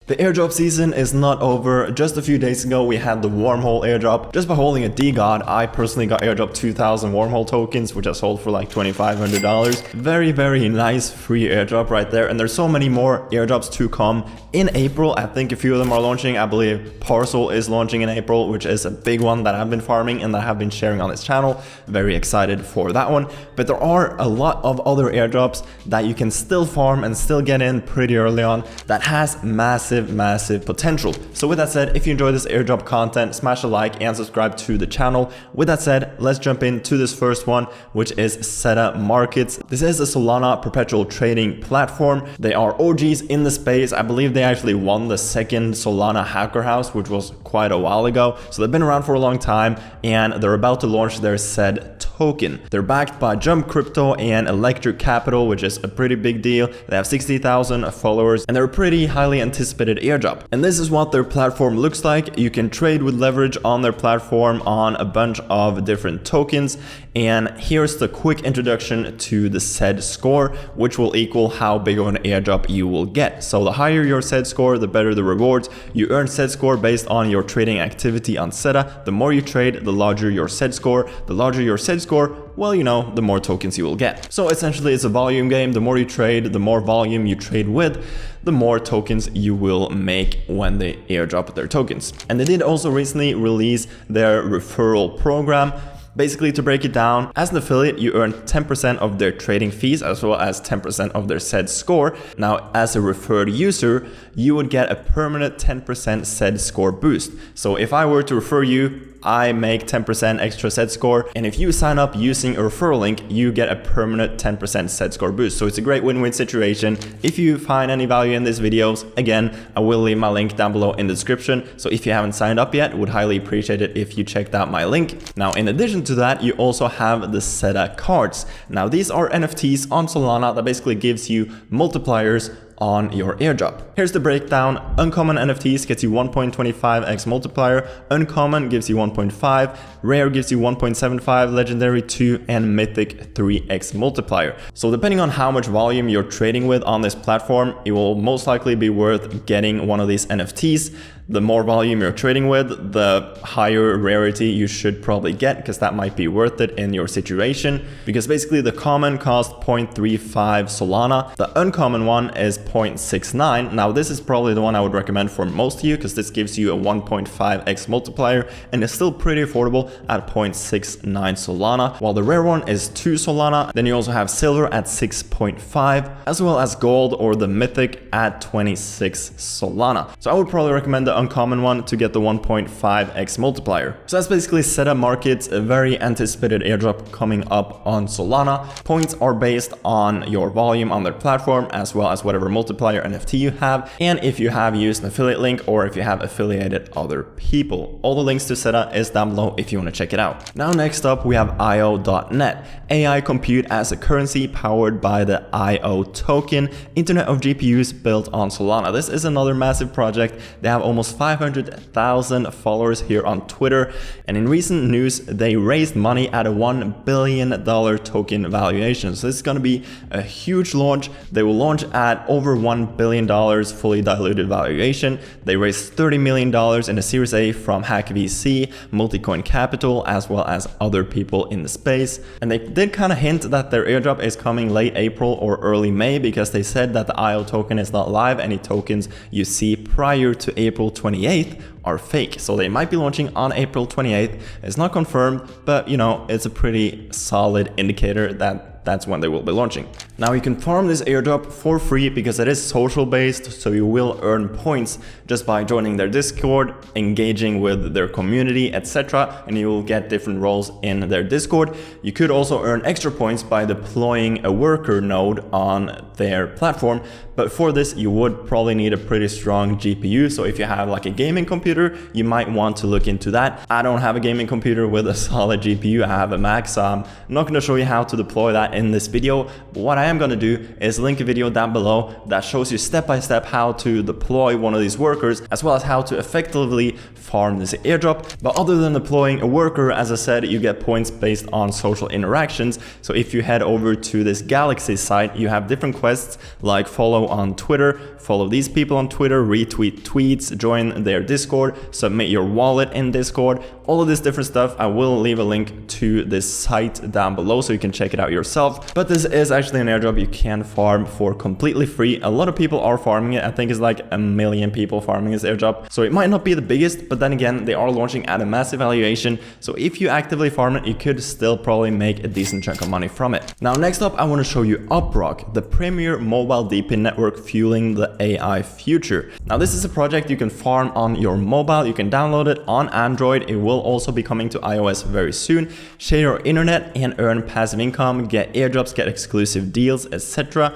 The airdrop season is not over. Just a few days ago, we had the wormhole airdrop. Just by holding a DGOD, I personally got airdrop 2,000 wormhole tokens, which I sold for like $2,500. Very, very nice free airdrop right there. And there's so many more airdrops to come in April. I think a few of them are launching. I believe Parcl is launching in April, which is a big one that I've been farming and that I have been sharing on this channel. Very excited for that one. But there are a lot of other airdrops that you can still farm and still get in pretty early on that has massive potential. So with that said, if you enjoy this airdrop content, smash a like and subscribe to the channel. With that said, let's jump into this first one, which is Seta Markets. This is a Solana perpetual trading platform. They are OGs in the space. I believe they actually won the second Solana hacker house, which was quite a while ago. So they've been around for a long time and they're about to launch their SED token. They're backed by Jump Crypto and Electric Capital, which is a pretty big deal. They have 60,000 followers and they're a pretty highly anticipated airdrop. And this is what their platform looks like. You can trade with leverage on their platform on a bunch of different tokens. And here's the quick introduction to the SED score, which will equal how big of an airdrop you will get. So the higher your SED score, the better the rewards. You earn SED score based on your trading activity on Seta. The more you trade, the larger your SED score. The larger your SED score, well, you know, the more tokens you will get. So essentially it's a volume game. The more you trade, the more volume you trade with, the more tokens you will make when they airdrop their tokens. And they did also recently release their referral program. Basically, to break it down, as an affiliate, you earn 10% of their trading fees as well as 10% of their SED score. Now, as a referred user, you would get a permanent 10% SED score boost. So if I were to refer you, I make 10% extra SED score. And if you sign up using a referral link, you get a permanent 10% SED score boost. So it's a great win-win situation. If you find any value in these videos, again, I will leave my link down below in the description. So if you haven't signed up yet, would highly appreciate it if you checked out my link. Now, in addition to that, you also have the Seta cards. Now, these are NFTs on Solana that basically gives you multipliers on your airdrop. Here's the breakdown. Uncommon NFTs gets you 1.25x multiplier, uncommon gives you 1.5, rare gives you 1.75, legendary 2, and mythic 3x multiplier. So depending on how much volume you're trading with on this platform, it will most likely be worth getting one of these NFTs. The more volume you're trading with, the higher rarity you should probably get, because that might be worth it in your situation. Because basically the common costs 0.35 Solana. The uncommon one is 0.69. Now this is probably the one I would recommend for most of you, because this gives you a 1.5x multiplier and it's still pretty affordable at 0.69 Solana. While the rare one is 2 Solana. Then you also have silver at 6.5, as well as gold or the mythic at 26 Solana. So I would probably recommend the uncommon one to get the 1.5x multiplier. So that's basically Seta Markets, a very anticipated airdrop coming up on Solana. Points are based on your volume on their platform, as well as whatever multiplier NFT you have, and if you have used an affiliate link or if you have affiliated other people. All the links to Seta is down below if you want to check it out. Now next up we have IO.net, AI compute as a currency powered by the IO token, Internet of GPUs built on Solana. This is another massive project. They have almost 500,000 followers here on Twitter, and in recent news they raised money at a $1 billion token valuation. So this is going to be a huge launch. They will launch at over $1 billion fully diluted valuation. They raised $30 million in a Series A from HackVC, Multicoin Capital, as well as other people in the space. And they did kind of hint that their airdrop is coming late April or early May, because they said that the IO token is not live. Any tokens you see prior to April 28th are fake. So they might be launching on April 28th. It's not confirmed, but you know, it's a pretty solid indicator that that's when they will be launching. Now you can farm this airdrop for free because it is social based, so you will earn points just by joining their Discord, engaging with their community, etc. and you will get different roles in their Discord. You could also earn extra points by deploying a worker node on their platform, but for this you would probably need a pretty strong GPU. So if you have like a gaming computer, you might want to look into that. I don't have a gaming computer with a solid GPU. I have a Mac, so I'm not going to show you how to deploy that in this video. But what I am going to do is link a video down below that shows you step by step how to deploy one of these workers, as well as how to effectively farm this airdrop. But other than deploying a worker, as I said, you get points based on social interactions. So if you head over to this Galaxy site, you have different quests like follow on Twitter, follow these people on Twitter, retweet tweets, join their Discord, submit your wallet in Discord, all of this different stuff. I will leave a link to this site down below so you can check it out yourself. But this is actually an airdrop you can farm for completely free. A lot of people are farming it. I think it's like 1 million people farming this airdrop. So it might not be the biggest, but then again, they are launching at a massive valuation. So if you actively farm it, you could still probably make a decent chunk of money from it. Now, next up, I want to show you UpRock, the premier mobile DePIN network fueling the AI future. Now, this is a project you can farm on your mobile. You can download it on Android. It will also be coming to iOS very soon. Share your internet and earn passive income, get airdrops, get exclusive deals, etc.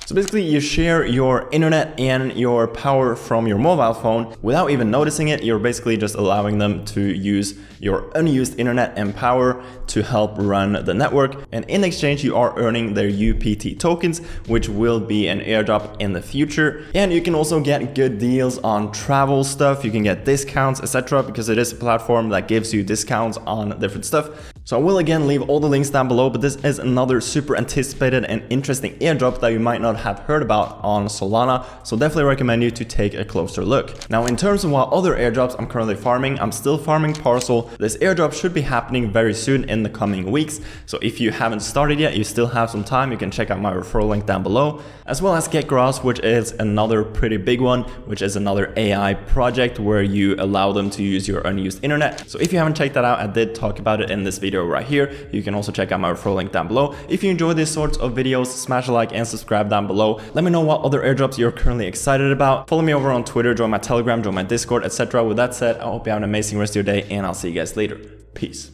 So basically you share your internet and your power from your mobile phone without even noticing it. You're basically just allowing them to use your unused internet and power to help run the network. And in exchange, you are earning their UPT tokens, which will be an airdrop in the future. And you can also get good deals on travel stuff. You can get discounts, etc. because it is a platform that gives you discounts on different stuff. So I will again leave all the links down below, but this is another super anticipated and interesting airdrop that you might not have heard about on Solana. So definitely recommend you to take a closer look. Now, in terms of what other airdrops I'm currently farming, I'm still farming Parcl. This airdrop should be happening very soon in the coming weeks. So if you haven't started yet, you still have some time. You can check out my referral link down below, as well as GetGrass, which is another pretty big one, which is another AI project where you allow them to use your unused internet. So if you haven't checked that out, I did talk about it in this video right here. You can also check out my referral link down below. If you enjoy these sorts of videos, smash a like and subscribe down below. Let me know what other airdrops you're currently excited about. Follow me over on Twitter, join my Telegram, join my Discord, etc. With that said, I hope you have an amazing rest of your day, and I'll see you guys later. Peace.